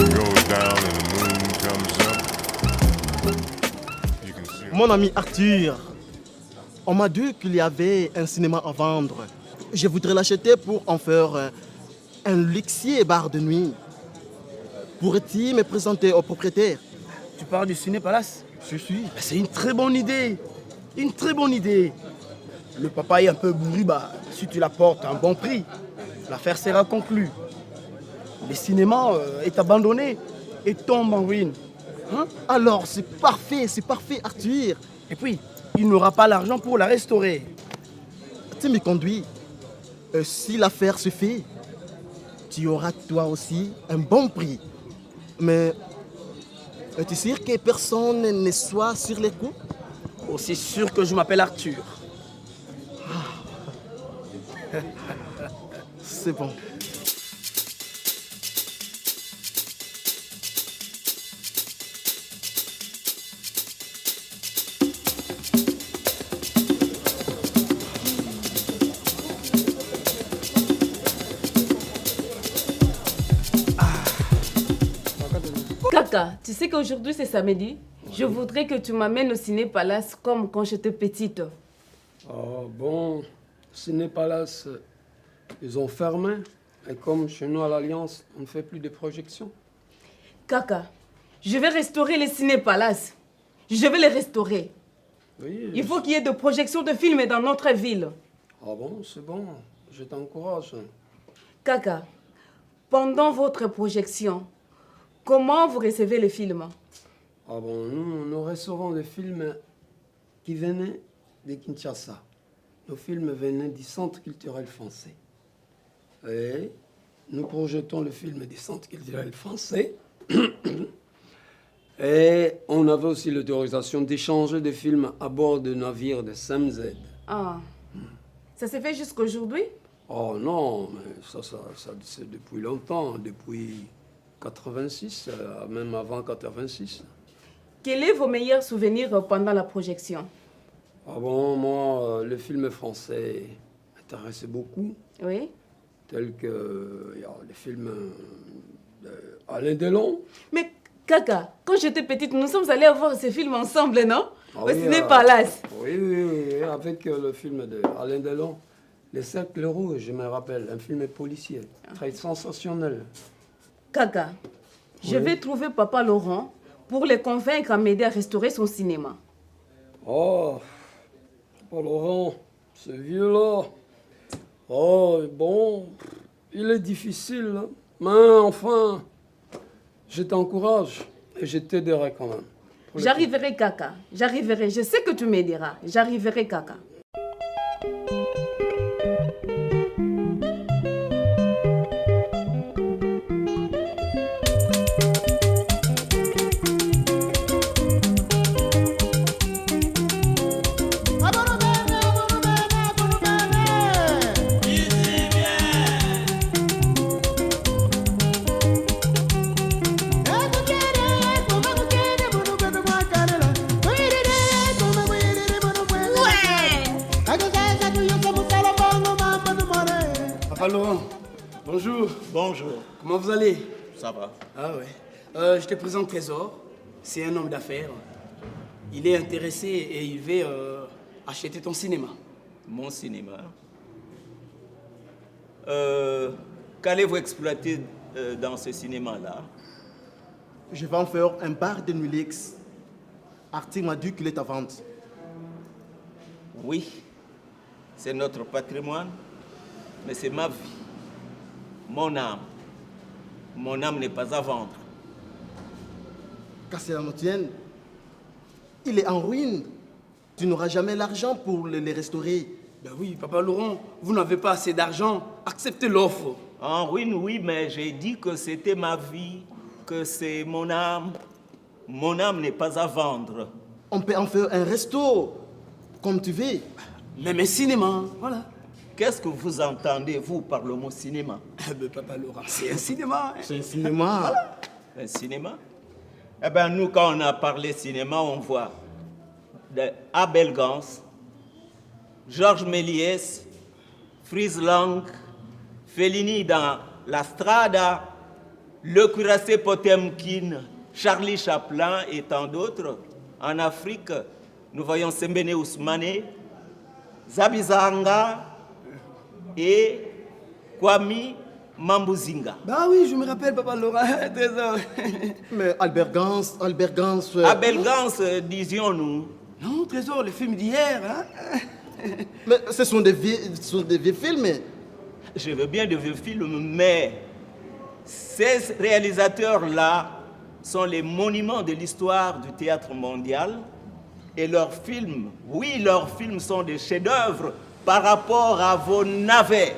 goes down and the moon comes up, you can see. Mon ami Arthur, on m'a dit qu'il y avait un cinéma à vendre. Je voudrais l'acheter pour en faire un luxueux bar de nuit. Pourrais-tu me présenter au propriétaire? Tu parles du Ciné Palace? Je suis. C'est une très bonne idée. Une très bonne idée. Le papa est un peu bourru, si tu l'apportes à un bon prix, l'affaire sera conclue. Le cinéma est abandonné et tombe en ruine. Hein? Alors, c'est parfait, Arthur. Et puis, il n'aura pas l'argent pour la restaurer. Tu me conduis. Si l'affaire se fait, tu auras toi aussi un bon prix. Mais es-tu sûr que personne ne soit sur les coups? Aussi sûr que je m'appelle Arthur. C'est bon. Kaka, tu sais qu'aujourd'hui c'est samedi. Je voudrais que tu m'amènes au Ciné Palace comme quand j'étais petite. Oh bon, Ciné Palace, ils ont fermé. Et comme chez nous à l'Alliance, on ne fait plus de projections. Kaka, je vais restaurer les Ciné Palace. Je vais les restaurer. Oui. Il faut qu'il y ait de projections de films dans notre ville. Ah bon, c'est bon, je t'encourage. Kaka, pendant votre projection, comment vous recevez les films? Ah bon, nous recevons des films qui venaient de Kinshasa. Nos films venaient du Centre culturel français. Et nous projetons le film du Centre culturel français. Et on avait aussi l'autorisation d'échanger des films à bord de navires de SMZ. Ah, ça s'est fait jusqu'aujourd'hui? Oh non, mais ça c'est depuis longtemps, depuis 86, même avant 86. Quels sont vos meilleurs souvenirs pendant la projection? Ah bon, moi, le film français m'intéressait beaucoup, Oui. tel que les films d'Alain Delon. Mais Kaka, quand j'étais petite, nous sommes allés voir ces films ensemble, non? Ah Au oui, Ciné Palace. Oui, avec le film d'Alain Delon, Les Cercles Rouges, je me rappelle, un film policier, très sensationnel. Kaka, je vais trouver Papa Laurent pour les convaincre à m'aider à restaurer son cinéma. Oh, Papa Laurent, ce vieux-là. Oh, bon, il est difficile, hein. Mais enfin, je t'encourage et je t'aiderai quand même. J'arriverai, Kaka. J'arriverai. Je sais que tu m'aideras. J'arriverai, Kaka. Papa Laurent, bonjour. Bonjour. Comment vous allez? Ça va. Ah ouais. Je te présente Trésor. C'est un homme d'affaires. Il est intéressé et il veut acheter ton cinéma. Mon cinéma. Qu'allez-vous exploiter dans ce cinéma-là? Je vais en faire un bar de nuit luxe. Arthur m'a dit qu'il est à vendre. Oui, c'est notre patrimoine, mais c'est ma vie, mon âme. Mon âme n'est pas à vendre. Car c'est la tienne. Il est en ruine. Tu n'auras jamais l'argent pour les restaurer. Ben oui, Papa Laurent, vous n'avez pas assez d'argent. Acceptez l'offre. En ruine, oui, mais j'ai dit que c'était ma vie, que c'est mon âme. Mon âme n'est pas à vendre. On peut en faire un resto, comme tu veux. Même un cinéma, voilà. Qu'est-ce que vous entendez, vous, par le mot cinéma? Ben, Papa Laurent, c'est un cinéma. C'est un cinéma. Un cinéma? Eh bien, nous, quand on a parlé cinéma, on voit Abel Gans, Georges Fritz Lang, Fellini dans La Strada, le cuirassé Potemkin, Charlie Chaplin et tant d'autres. En Afrique, nous voyons Sembene Ousmane, Zabizanga et Kwame Mambuzinga. Bah oui, je me rappelle, Papa Laurent, trésor. Mais Albert Gans... Abel Gans, disions-nous. Non, trésor, le film d'hier, hein. Mais ce sont des vieux films. Je veux bien de vieux films, mais ces réalisateurs-là sont les monuments de l'histoire du théâtre mondial. Et leurs films, oui, leurs films sont des chefs-d'œuvre par rapport à vos navets.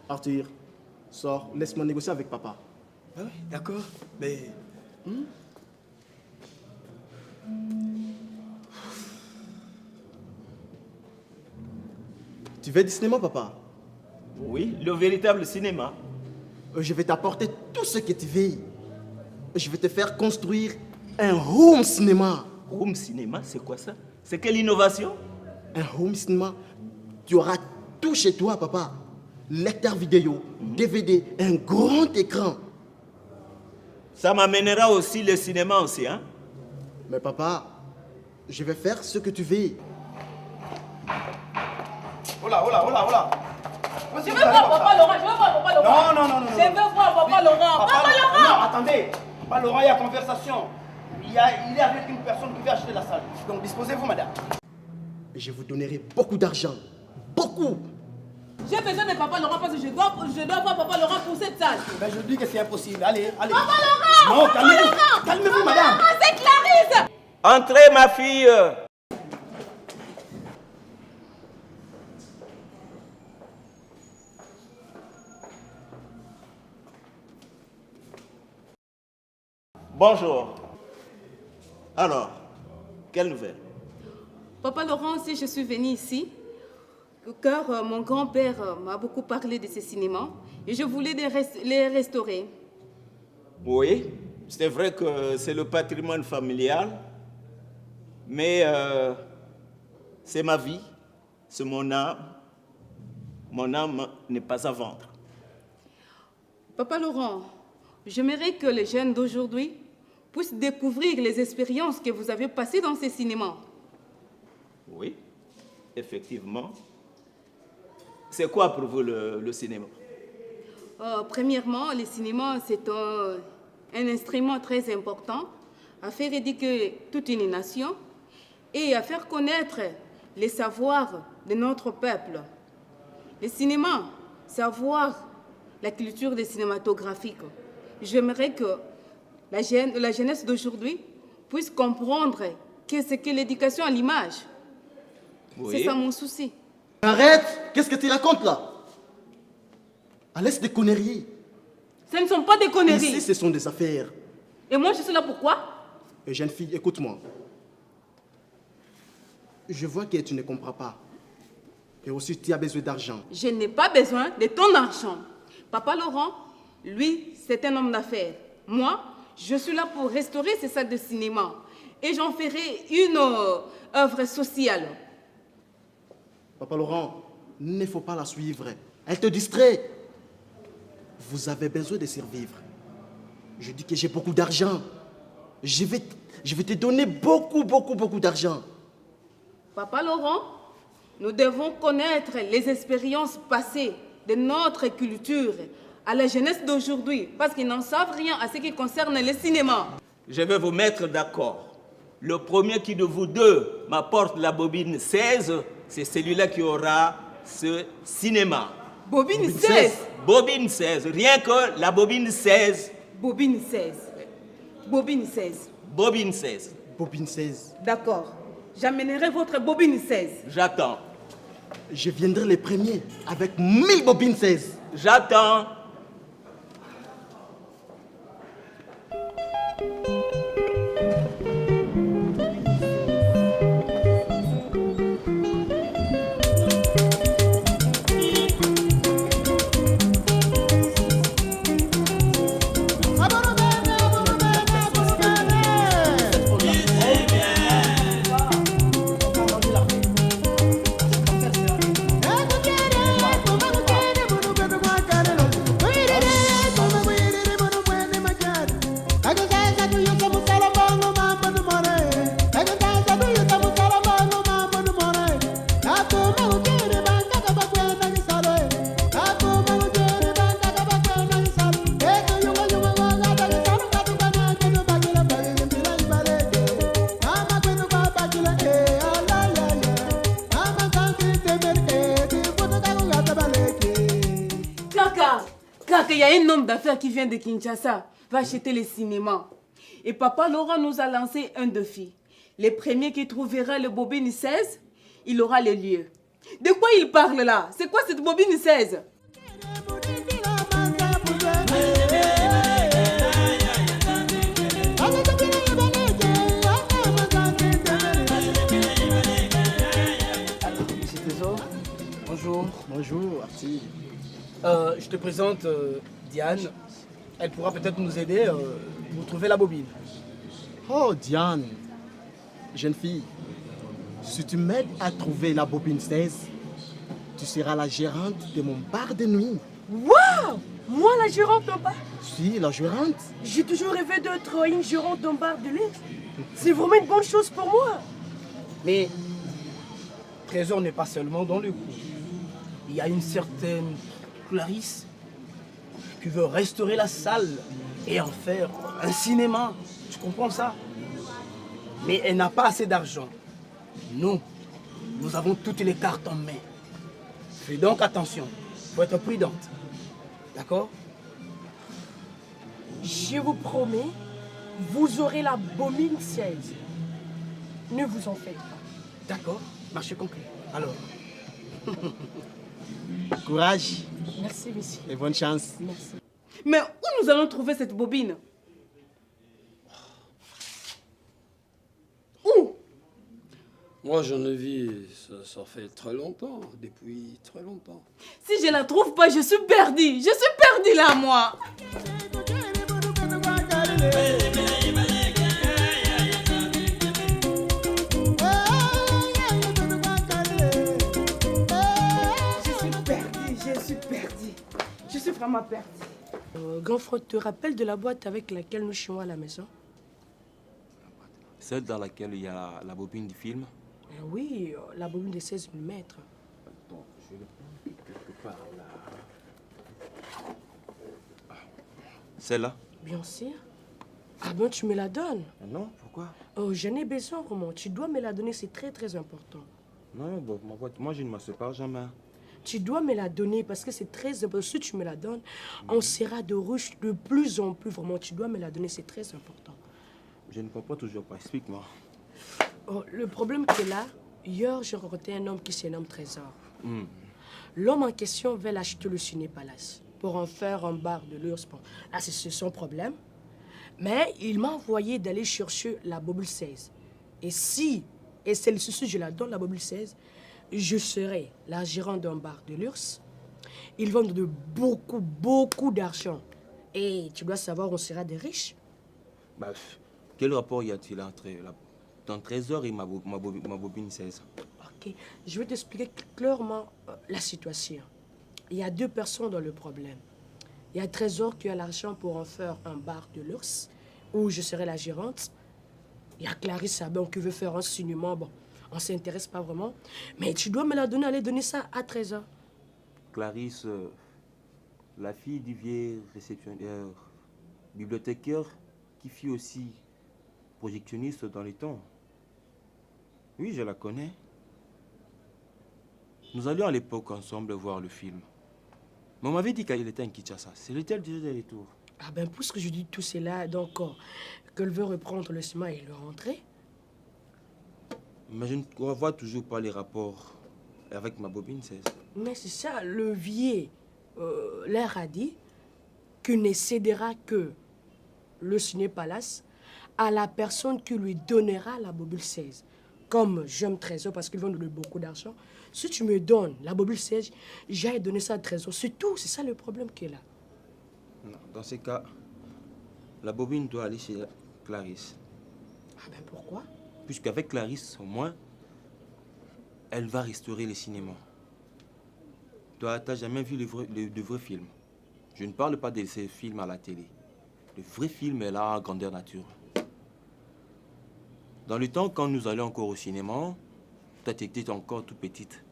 Arthur, sors, laisse-moi négocier avec papa. Ah oui, d'accord, mais... Tu veux du cinéma, papa? Oui, le véritable cinéma. Je vais t'apporter tout ce que tu veux. Je vais te faire construire un home cinéma. Home cinéma, c'est quoi ça? C'est quelle innovation? Un home cinéma, tu auras tout chez toi, papa. Lecteur vidéo, DVD, un grand écran. Ça m'amènera aussi le cinéma aussi, hein? Mais papa, je vais faire ce que tu veux. Oh là, oh là, oh là, oh là. Je veux voir Papa Laurent, je veux voir Papa Laurent. Non. Je veux voir Papa Laurent. Papa Laurent. Non, attendez. Papa Laurent, il y a conversation. Il est avec une personne qui veut acheter la salle. Donc disposez-vous, madame. Je vous donnerai beaucoup d'argent. Beaucoup. J'ai besoin de Papa Laurent parce que je dois voir Papa Laurent pour cette salle. Ben, je dis que c'est impossible. Allez, allez. Papa Laurent. Non, calmez-vous. Calmez-vous, madame. Ah, c'est Clarisse. Entrez, ma fille. Bonjour. Alors, quelle nouvelle? Papa Laurent, si je suis venue ici, car mon grand-père m'a beaucoup parlé de ces cinémas et je voulais les restaurer. Oui, c'est vrai que c'est le patrimoine familial, mais c'est ma vie, c'est mon âme. Mon âme n'est pas à vendre. Papa Laurent, j'aimerais que les jeunes d'aujourd'hui puissent découvrir les expériences que vous avez passées dans ces cinémas. Oui, effectivement. C'est quoi pour vous le cinéma? Premièrement, le cinéma, c'est un instrument très important à faire éduquer toute une nation et à faire connaître les savoirs de notre peuple. Le cinéma, savoir la culture des cinématographiques. J'aimerais que la jeunesse d'aujourd'hui puisse comprendre qu'est-ce que l'éducation à l'image. Oui. C'est ça mon souci. Arrête. Qu'est-ce que tu racontes là? Laisse des conneries. Ce ne sont pas des conneries. Ici, ce sont des affaires. Et moi, je suis là pourquoi? Jeune fille, écoute-moi. Je vois que tu ne comprends pas. Et aussi, tu as besoin d'argent. Je n'ai pas besoin de ton argent. Papa Laurent, lui, c'est un homme d'affaires. Moi, je suis là pour restaurer ces salles de cinéma. Et j'en ferai une œuvre sociale. Papa Laurent, il ne faut pas la suivre. Elle te distrait. Vous avez besoin de survivre. Je dis que j'ai beaucoup d'argent. Je vais te donner beaucoup d'argent. Papa Laurent, nous devons connaître les expériences passées de notre culture à la jeunesse d'aujourd'hui, parce qu'ils n'en savent rien à ce qui concerne le cinéma. Je vais vous mettre d'accord. Le premier qui de vous deux m'apporte la bobine 16, c'est celui-là qui aura ce cinéma. Bobine 16. Bobine 16, rien que la bobine 16. Bobine 16. Bobine 16. Bobine 16. Bobine 16. D'accord. J'amènerai votre bobine 16. J'attends. Je viendrai les premiers avec 1000 bobines 16. J'attends. qu'il y a un homme d'affaires qui vient de Kinshasa, va acheter les cinémas. Et papa Laurent nous a lancé un défi. Les premiers qui trouvera le bobine 16, il aura le lieu. De quoi il parle là? C'est quoi cette bobine 16? Monsieur Trésor, bonjour. Bonjour, Artie. Je te présente Diane. Elle pourra peut-être nous aider pour trouver la bobine. Oh, Diane, jeune fille, si tu m'aides à trouver la bobine 16, tu seras la gérante de mon bar de nuit. Waouh! Moi, la gérante d'un bar? Si, la gérante. J'ai toujours rêvé d'être une gérante d'un bar de luxe. C'est vraiment une bonne chose pour moi. Mais Trésor n'est pas seulement dans le coup. Il y a une certaine Clarisse qui veut restaurer la salle et en faire un cinéma. Tu comprends ça? Mais elle n'a pas assez d'argent. Nous avons toutes les cartes en main. Fais donc attention. Il faut être prudente. D'accord? Je vous promets, vous aurez la bobine 16. Ne vous en faites pas. D'accord? Marché conclu. Alors, Courage Merci, monsieur. et bonne chance. Merci. Mais où nous allons trouver cette bobine? Où? Moi, j'en ai vu, ça fait très longtemps, depuis très longtemps. Si je la trouve pas, je suis perdue. Je suis perdue là, moi. Je suis perdue. Je suis vraiment perdue. Grand frère, te rappelles de la boîte avec laquelle nous chouons à la maison? Celle dans laquelle il y a la bobine du film. Oui, la bobine de 16 mm. Attends, je l'ai quelque part là. Celle-là? Bien sûr. Ah ben, tu me la donnes. Non, pourquoi? Oh, j'en ai besoin vraiment. Tu dois me la donner, c'est très très important. Non, bon, ma boîte, moi je ne m'en sépare jamais. Tu dois me la donner parce que c'est très important. Si tu me la donnes, on sera de riches de plus en plus. Vraiment, tu dois me la donner, c'est très important. Je ne comprends toujours pas, explique-moi. Oh, le problème qui est là, hier, j'ai rencontré un homme qui se nomme Trésor. L'homme en question veut acheter le Ciné Palace pour en faire un bar de l'URSS. Bon, là, c'est son problème. Mais il m'a envoyé d'aller chercher la bobule 16. Et si, et c'est le souci, je la donne, la bobule 16, je serai la gérante d'un bar de l'URSS. Ils vendent de beaucoup d'argent. Et tu dois savoir, on sera des riches. Bah, quel rapport y a-t-il entre ton trésor et ma bobine 16? Ok, je vais t'expliquer clairement la situation. Il y a deux personnes dans le problème. Il y a Trésor qui a l'argent pour en faire un bar de luxe, où je serai la gérante. Il y a Clarisse Sabin qui veut faire un cinéma. Bon, on ne s'intéresse pas vraiment. Mais tu dois me la donner, aller donner ça à Trésor. Clarisse, la fille du vieil réceptionnaire, bibliothécaire, qui fut aussi projectionniste dans les temps. Oui, je la connais. Nous allions à l'époque ensemble voir le film. Mais on m'avait dit qu'elle était en Kinshasa. C'est lequel déjà de retour? Ah ben, puisque je dis tout cela, donc qu'elle veut reprendre le cinéma et le rentrer. Mais je ne vois toujours pas les rapports avec ma bobine 16. Mais c'est ça, le vieux leur a dit qu'il ne cédera que le Ciné Palace à la personne qui lui donnera la bobule 16. Comme j'aime Trésor parce qu'ils vendent beaucoup d'argent, si tu me donnes la bobule 16, j'ai donné ça à Trésor. C'est tout, c'est ça le problème qui est là. Non, dans ces cas, la bobine doit aller chez Clarisse. Ah ben pourquoi? Puisqu'avec Clarisse, au moins, elle va restaurer les cinémas. Toi, t'as jamais vu le vrai film? Je ne parle pas de ces films à la télé. Le vrai film est là, en grandeur nature. Dans le temps, quand nous allions encore au cinéma, toi, tu étais encore toute petite.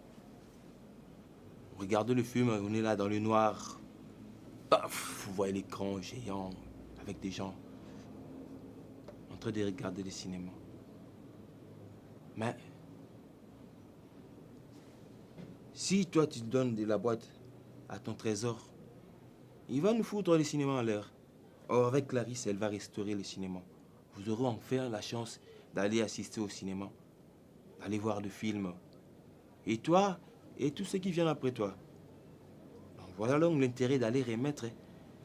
Regardez le film, on est là dans le noir. Paf, vous voyez l'écran géant avec des gens en train de regarder le cinéma. Mais si toi, tu donnes de la boîte à ton trésor, Il va nous foutre le cinéma en l'air. Or, avec Clarisse, elle va restaurer le cinéma. Vous aurez enfin la chance d'aller assister au cinéma, d'aller voir le film. Et toi, et tous ceux qui viennent après toi. Donc, voilà donc l'intérêt d'aller remettre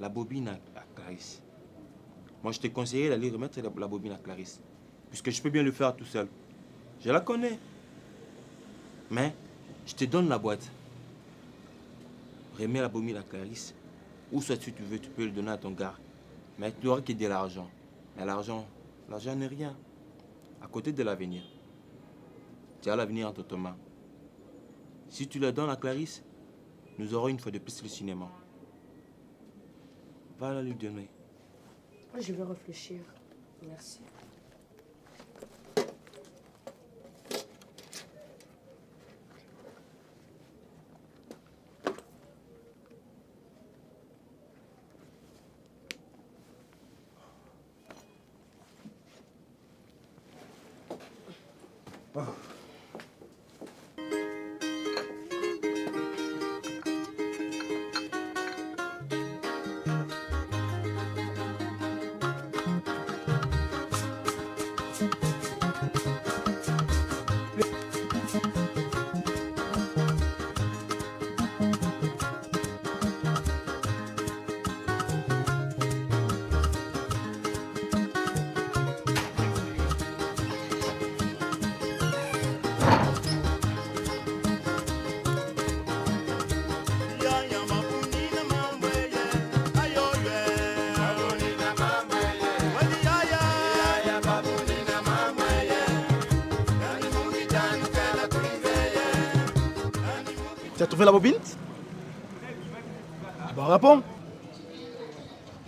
la bobine à Clarisse. Moi, je te conseillerais d'aller remettre la bobine à Clarisse. Puisque je peux bien le faire tout seul. Je la connais. Mais, je te donne la boîte. Remets la bobine à Clarisse. Ou soit si tu veux, tu peux le donner à ton gars. Mais tu n'auras que de l'argent. Mais l'argent n'est rien. À côté de l'avenir. Tu as l'avenir entre tes mains. Si tu le donnes à Clarisse, nous aurons une fois de plus le cinéma. Va la lui donner. Je vais réfléchir. Merci. Tu as trouvé la bobine? Bah réponds.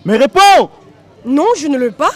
Mais réponds! Non, je ne l'ai pas.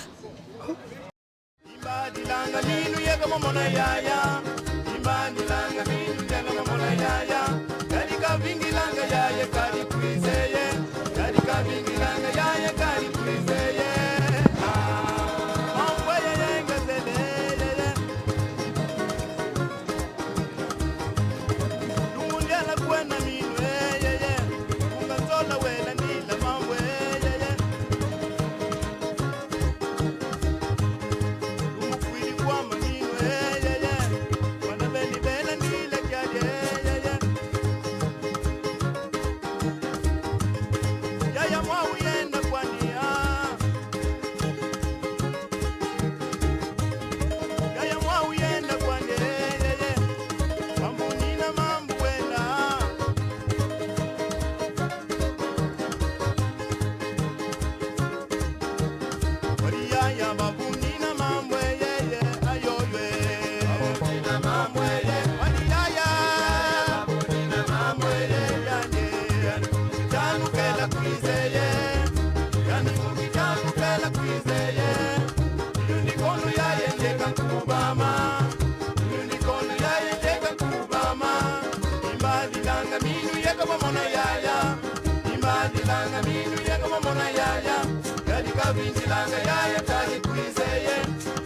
Vinci langa ya ya kali kuizeye,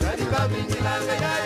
kali ka vinci langa ya